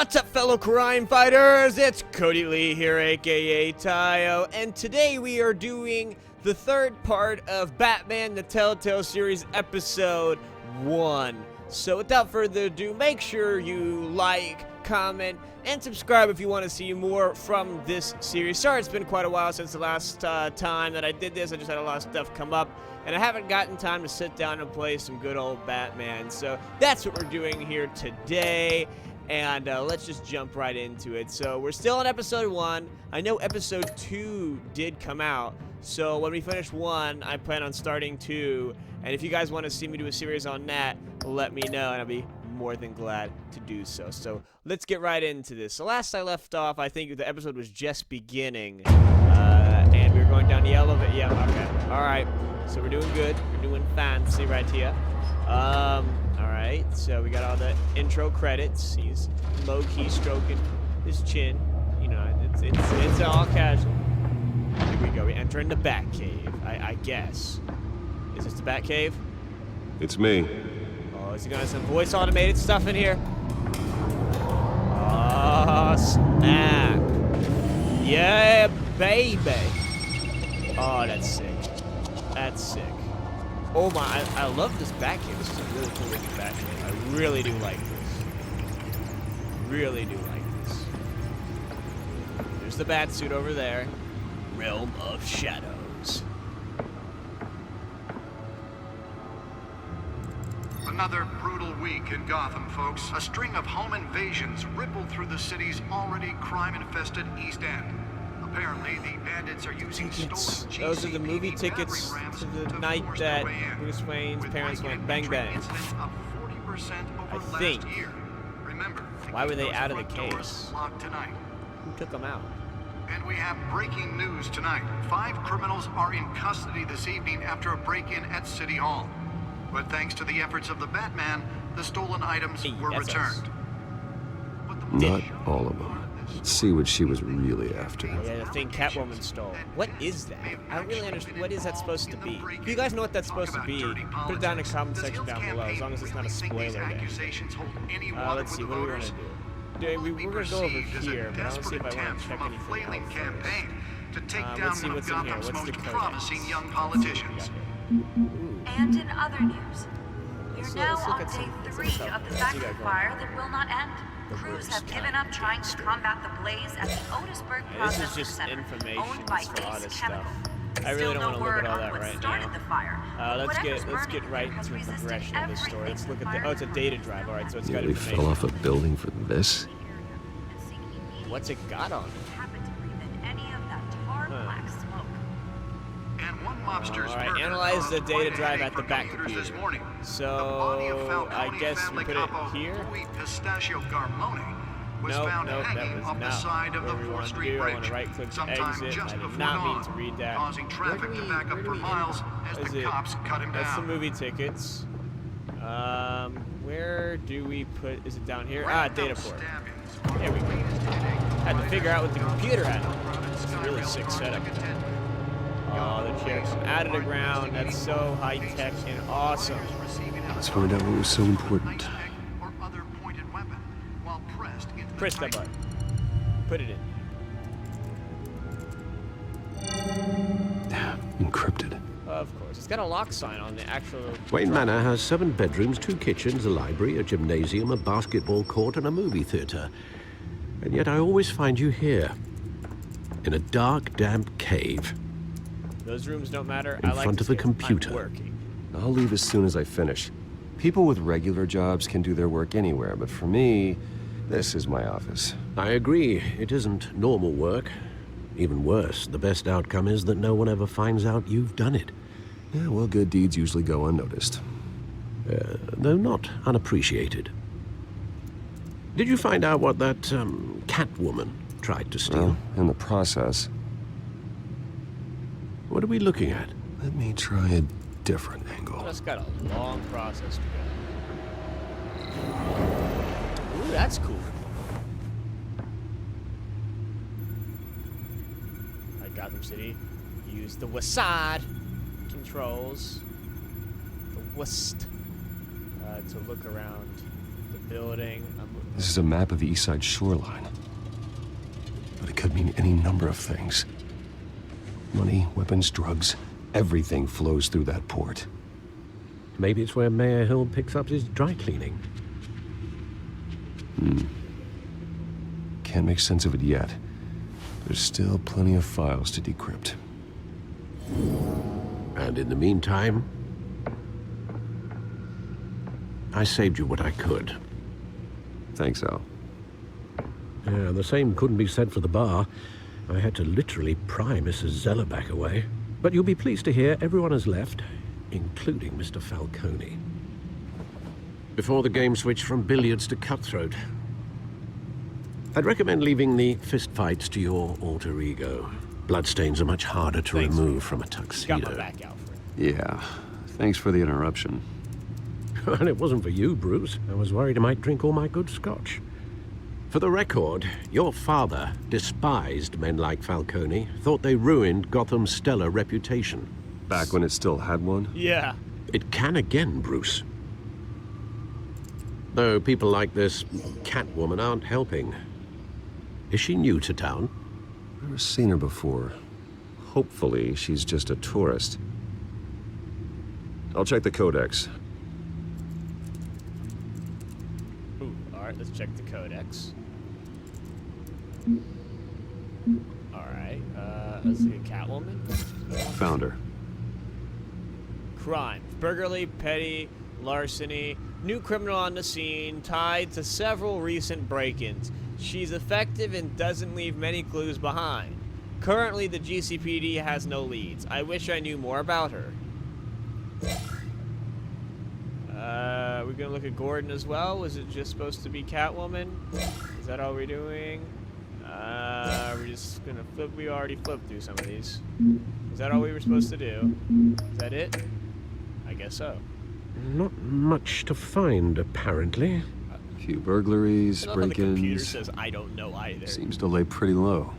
What's up, fellow crime fighters? It's Cody Lee here, aka Tihyo, and today we are doing the third part of Batman the Telltale series, episode 1. So without further ado, make sure you like, comment, and subscribe if you want to see more from this series. Sorry, it's been quite a while since the last time that I did this. I just had a lot of stuff come up, and I haven't gotten time to sit down and play some good old Batman. So that's what we're doing here today. And let's just jump right into it. So we're still on episode 1. I know episode 2 did come out. So when we finish 1, I plan on starting 2. And if you guys want to see me do a series on that, let me know, and I'll be more than glad to do so. So let's get right into this. So last I left off, I think the episode was just beginning. And we were going down the elevator. Yeah, okay. All right. So we're doing good. We're doing fancy right here. Alright, so we got all the intro credits. He's low-key stroking his chin. You know, it's all casual. Here we go. We enter in the Batcave, I guess. Is this the Batcave? It's me. Oh, is he gonna have some voice automated stuff in here? Oh, snap. Yeah, baby. Oh, that's sick. That's sick. Oh my, I love this Batcave. This is a really cool looking Batcave. I really do like this. Really do like this. There's the Batsuit over there. Realm of Shadows. Another brutal week in Gotham, folks. A string of home invasions rippled through the city's already crime-infested East End. Apparently, the bandits are using stolen GCP. Those are the movie tickets to the night that Bruce Wayne's parents went bang bang. I think. Remember, why were they out of the cave? Tonight. Who took them out? And we have breaking news tonight. 5 criminals are in custody this evening after a break-in at City Hall. But thanks to the efforts of the Batman, the stolen items were returned. Not all of them. Let's see what she was really after. Yeah, the thing Catwoman stole. What is that? I don't really understand. What is that supposed to be? If you guys know what that's supposed to be, put it down in the comment section down below, as long as it's not a spoiler to anything. Let's see, what do we want to do? We're going to go over here, but I want to see if I want to check anything out first. Let's see what's in here. What's the codex? And in other news, we're now on day 3 of the factory fire that will not end. Crews have given up trying to combat the blaze at the Otisburg Processing Center, owned by Ace Chemical. I really don't want to look at all that right now. The fire. Let's get right into the progression of this story. Let's look at the. Oh, it's a data drive. All right, so it's got information. Fell off a building for this. What's it got on it? Alright, analyze the data drive at the back computer. So, I guess we put it here? No, that was not what we wanted to do. I want to right-click exit. I did not mean to read that. Where is it? That's the movie tickets. Where do we put, is it down here? Ah, data port. There we go. Had to figure out what the computer had. It's a really sick setup. Oh, the chair come out of the ground. That's so high-tech and awesome. Let's find out what was so important. Press that button. Put it in. Encrypted. Of course. It's got a lock sign on the actual... Wayne Manor has 7 bedrooms, 2 kitchens, a library, a gymnasium, a basketball court, and a movie theater. And yet I always find you here. In a dark, damp cave. Those rooms don't matter. In front of a computer. I'll leave as soon as I finish. People with regular jobs can do their work anywhere, but for me, this is my office. I agree. It isn't normal work. Even worse, the best outcome is that no one ever finds out you've done it. Yeah, well, good deeds usually go unnoticed. Though not unappreciated. Did you find out what that, Catwoman tried to steal? Well, in the process. What are we looking at? Let me try a different angle. That's got a long process to go. Ooh, that's cool. Like Gotham City, use the Foisode controls, the WASD, to look around the building. This is a map of the east side shoreline. But it could mean any number of things. Money, weapons, drugs, everything flows through that port. Maybe it's where Mayor Hill picks up his dry cleaning. Can't make sense of it yet. There's still plenty of files to decrypt. And in the meantime, I saved you what I could. Thanks, Al. Yeah, the same couldn't be said for the bar. I had to literally pry Mrs. Zeller back away. But you'll be pleased to hear everyone has left, including Mr. Falcone. Before the game switched from billiards to cutthroat. I'd recommend leaving the fistfights to your alter ego. Bloodstains are much harder to remove from a tuxedo. Got my back, Alfred. Yeah, thanks for the interruption. And it wasn't for you, Bruce. I was worried I might drink all my good scotch. For the record, your father despised men like Falcone, thought they ruined Gotham's stellar reputation. Back when it still had one? Yeah. It can again, Bruce. Though people like this Catwoman aren't helping. Is she new to town? Never seen her before. Hopefully, she's just a tourist. I'll check the codex. Ooh, alright, let's check the codex. Alright, let's see, Catwoman. Found her. Crime. Burglary, petty, larceny. New criminal on the scene, tied to several recent break-ins. She's effective and doesn't leave many clues behind. Currently, the GCPD has no leads. I wish I knew more about her. We're gonna look at Gordon as well. Was it just supposed to be Catwoman? Is that all we're doing? We're just gonna flip. We already flipped through some of these. Is that all we were supposed to do? Is that it? I guess so. Not much to find, apparently. A few burglaries, I love how the computer break-ins. says I don't know either. Seems to lay pretty low.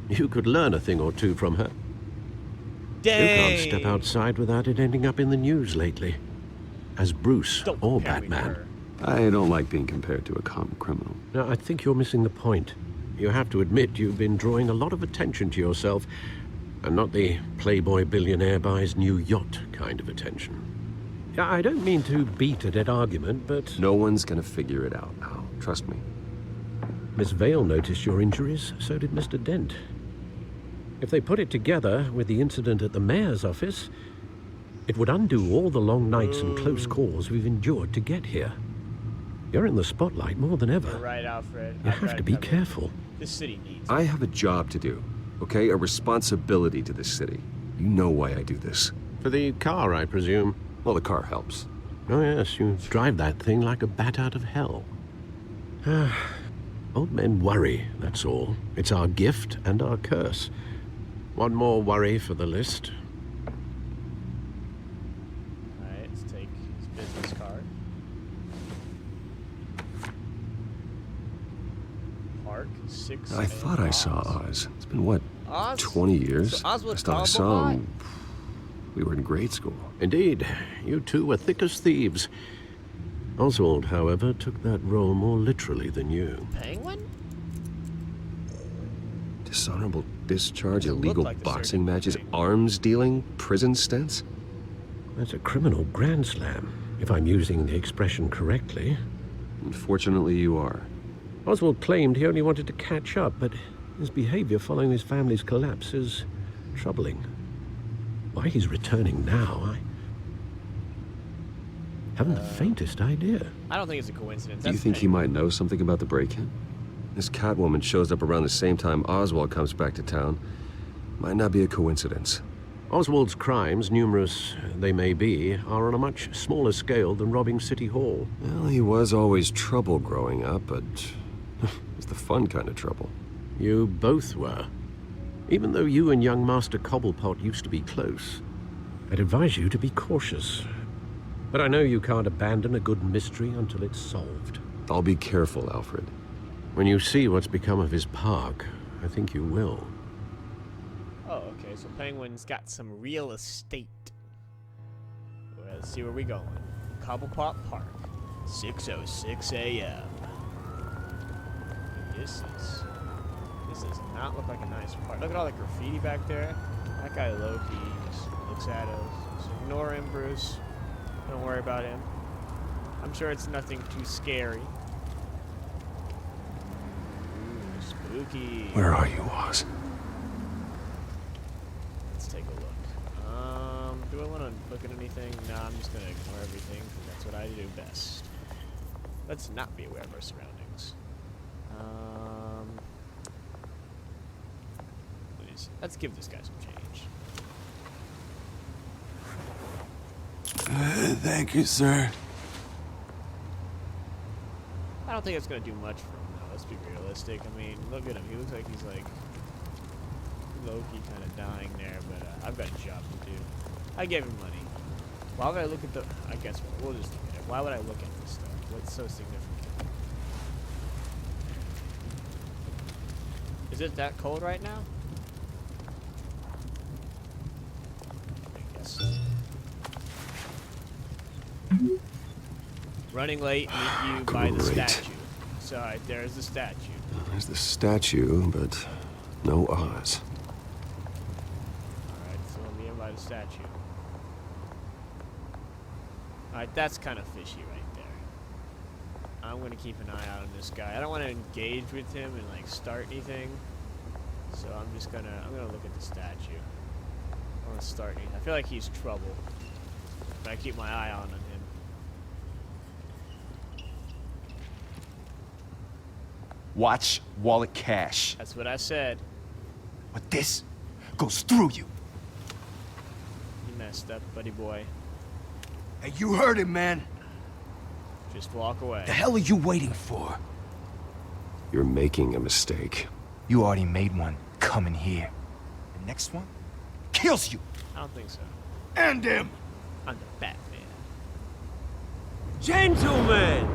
You could learn a thing or two from her. Dang. You can't step outside without it ending up in the news lately. As Bruce Don't or compare me to Batman. her. I don't like being compared to a common criminal. Now, I think you're missing the point. You have to admit you've been drawing a lot of attention to yourself, and not the playboy billionaire buys new yacht kind of attention. Yeah, I don't mean to beat a dead argument, but No one's gonna figure it out, Al. Trust me. Miss Vale noticed your injuries, so did Mr. Dent. If they put it together with the incident at the mayor's office, it would undo all the long nights and close calls we've endured to get here. You're in the spotlight more than ever. You're right, Alfred. You have to be careful. This city needs. I have a job to do, okay? A responsibility to this city. You know why I do this. For the car, I presume. Well, the car helps. Oh yes, you drive that thing like a bat out of hell. Old men worry, that's all. It's our gift and our curse. One more worry for the list. Alright, let's take his business card. Park 6. I thought I saw Oz. It's been, what, Oz? 20 years? So Oz was I thought I saw Cobblepot? him. We were in grade school. Indeed, you two were thick as thieves. Oswald, however, took that role more literally than you. Penguin? Dishonorable discharge, Doesn't look illegal like the boxing surgeon matches, thing. arms dealing, prison stints. That's a criminal grand slam, if I'm using the expression correctly. Unfortunately, you are. Oswald claimed he only wanted to catch up, but his behavior following his family's collapse is troubling. Why he's returning now, I haven't the faintest idea. I don't think it's a coincidence. Do you That's think he Penguin. might know something about the break-in? This Catwoman shows up around the same time Oswald comes back to town. Might not be a coincidence. Oswald's crimes, numerous they may be, are on a much smaller scale than robbing City Hall. Well, he was always trouble growing up, but it's the fun kind of trouble. You both were. Even though you and young Master Cobblepot used to be close, I'd advise you to be cautious. But I know you can't abandon a good mystery until it's solved. I'll be careful, Alfred. When you see what's become of his park, I think you will. Oh, okay, so Penguin's got some real estate. Let's see where we going. Cobblepot Park. 6:06 a.m. This does not look like a nice part. Look at all the graffiti back there. That guy low-key just looks at us. Just ignore him, Bruce. Don't worry about him. I'm sure it's nothing too scary. Ooh, spooky. Where are you, Oz? Let's take a look. Do I want to look at anything? No, I'm just going to ignore everything, because that's what I do best. Let's not be aware of our surroundings. Please, let's give this guy some change. Thank you, sir. I don't think it's going to do much for him, though. Let's be realistic. I mean, look at him. He looks like he's, like, low-key kind of dying there, but I've got a job to do. I gave him money. Why would I look at the... I guess we'll just look at it. Why would I look at this stuff? What's so significant? Is it that cold right now? I guess so. Running late, meet you by the Great. statue. So, there's the statue. There's the statue, but no Oz. Alright, so I'll meet him by the statue. Alright, that's kind of fishy right there. I'm gonna keep an eye out on this guy. I don't want to engage with him and like start anything. So I'm gonna look at the statue. I want to start anything. I feel like he's trouble. But I keep my eye on him. Watch wallet cash. That's what I said. But this goes through you. You messed up, buddy boy. Hey, you heard him, man. Just walk away. The hell are you waiting for? You're making a mistake. You already made one coming here. The next one kills you. I don't think so. And him. I'm the Batman. Gentlemen!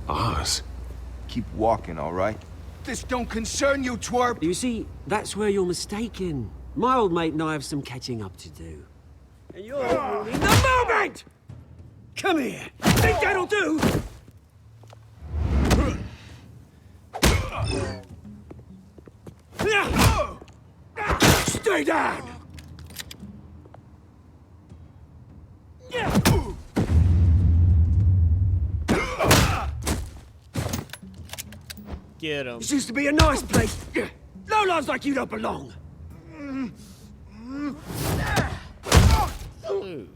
Oz? Keep walking, all right? This don't concern you, twerp. You see, that's where you're mistaken. My old mate and I have some catching up to do. And you're ruining the moment! Come here! Think that'll do? Stay down! Get him. This used to be a nice place. Lowlifes like you don't belong. Ooh.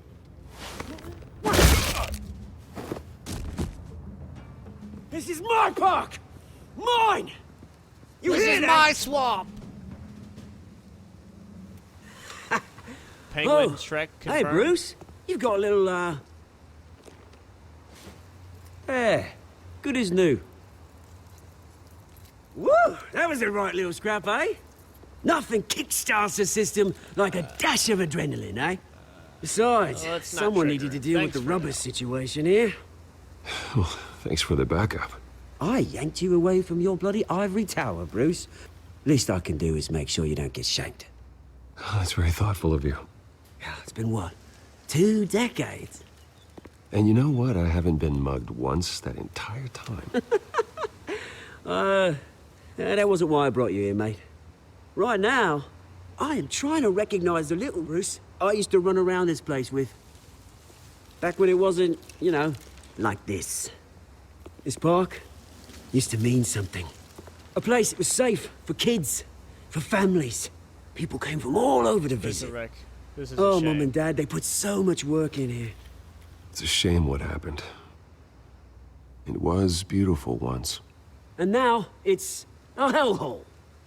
This is my park! Mine! You This hear is that? my swamp. Penguin Shrek confirmed. Hey, Bruce. You've got a little, Yeah, good as new. Woo! That was a right little scrap, eh? Nothing kickstarts the system like a dash of adrenaline, eh? Besides, Well, let's not someone trigger needed to it. deal Thanks with the for rubber that. situation here. Oh, thanks for the backup. I yanked you away from your bloody ivory tower, Bruce. Least I can do is make sure you don't get shanked. Oh, that's very thoughtful of you. Yeah, it's been what? 2 decades? And you know what? I haven't been mugged once that entire time. That wasn't why I brought you here, mate. Right now, I am trying to recognize the little Bruce I used to run around this place with. Back when it wasn't, you know, like this. This park used to mean something. A place that was safe for kids, for families. People came from all over to This is a visit. wreck. This is Oh, a shame. Mum and Dad, they put so much work in here. It's a shame what happened. It was beautiful once. And now, it's a hellhole.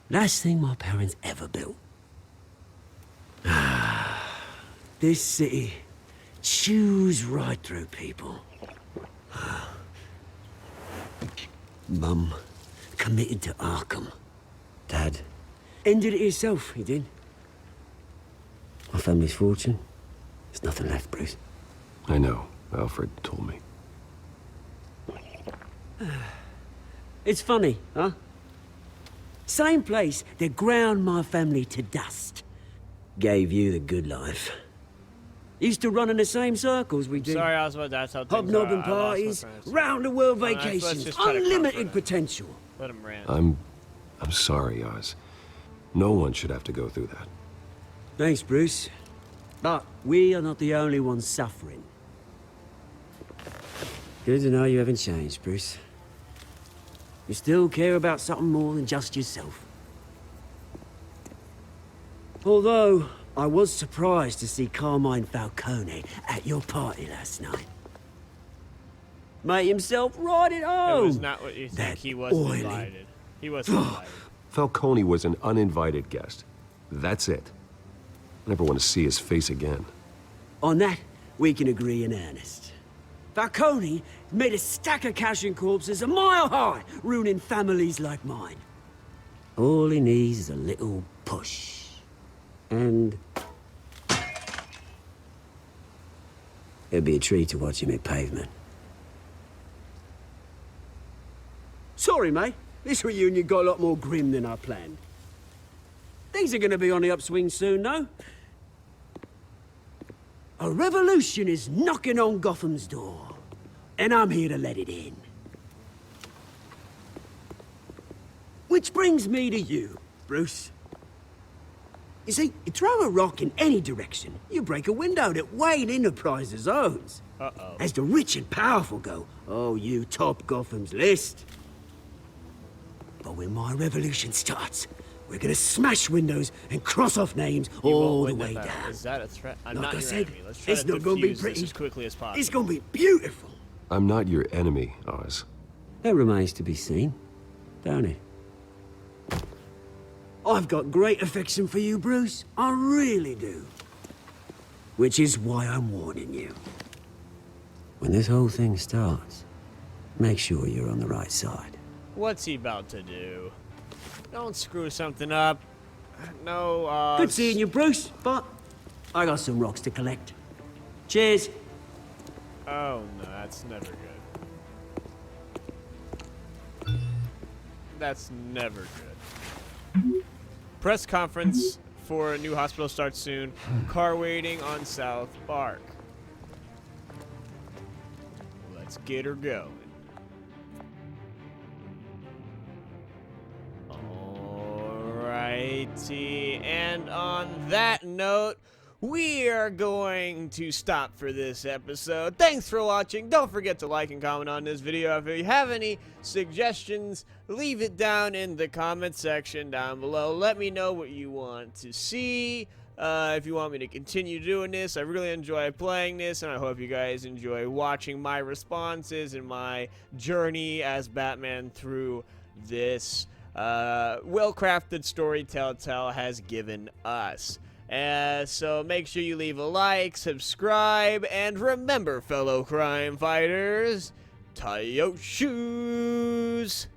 Last thing my parents ever built. This city chews right through people. Mum committed to Arkham. Dad ended it himself, he did. My family's fortune, there's nothing left, Bruce. I know. Alfred told me. It's funny, huh? Same place that ground my family to dust. Gave you the good life. Used to run in the same circles we did. Sorry, I was about that's how things Hobnobbing are. I lost my parties, friends. round-the-world Let's vacations, just try to comfort unlimited him. potential. Let him rant. I'm sorry, Oz. No one should have to go through that. Thanks, Bruce. But we are not the only ones suffering. Good to know you haven't changed, Bruce. You still care about something more than just yourself. Although, I was surprised to see Carmine Falcone at your party last night. Made himself right at It home. was not what you think. That He wasn't oily- invited. He wasn't invited. Falcone was an uninvited guest. That's it. I never want to see his face again. On that, we can agree in earnest. Falcone made a stack of cash and corpses a mile high, ruining families like mine. All he needs is a little push. And... it'd be a treat to watch him hit pavement. Sorry, mate. This reunion got a lot more grim than I planned. Things are gonna be on the upswing soon, though. A revolution is knocking on Gotham's door, and I'm here to let it in. Which brings me to you, Bruce. You see, you throw a rock in any direction, you break a window that Wayne Enterprises owns. Uh-oh. As the rich and powerful go, oh, you top Gotham's list. But when my revolution starts, we're gonna smash windows and cross off names You won't all the win way that battle. down. Is that a threat? I'm Like not I your said, enemy. Let's try it's to not gonna be defuse pretty. this as quickly as possible. It's gonna be beautiful. I'm not your enemy, Oz. That remains to be seen, don't it? I've got great affection for you, Bruce. I really do. Which is why I'm warning you. When this whole thing starts, make sure you're on the right side. What's he about to do? Don't screw something up. No, Good seeing you, Bruce, but I got some rocks to collect. Cheers. Oh, no, that's never good. That's never good. Press conference for a new hospital starts soon. Car waiting on South Park. Let's get her going. Alrighty, and on that note, we are going to stop for this episode. Thanks for watching. Don't forget to like and comment on this video. If you have any suggestions, leave it down in the comment section down below. Let me know what you want to see. If you want me to continue doing this, I really enjoy playing this, and I hope you guys enjoy watching my responses and my journey as Batman through this well-crafted story Telltale has given us. So make sure you leave a like, subscribe, and remember, fellow crime fighters, tie your shoes.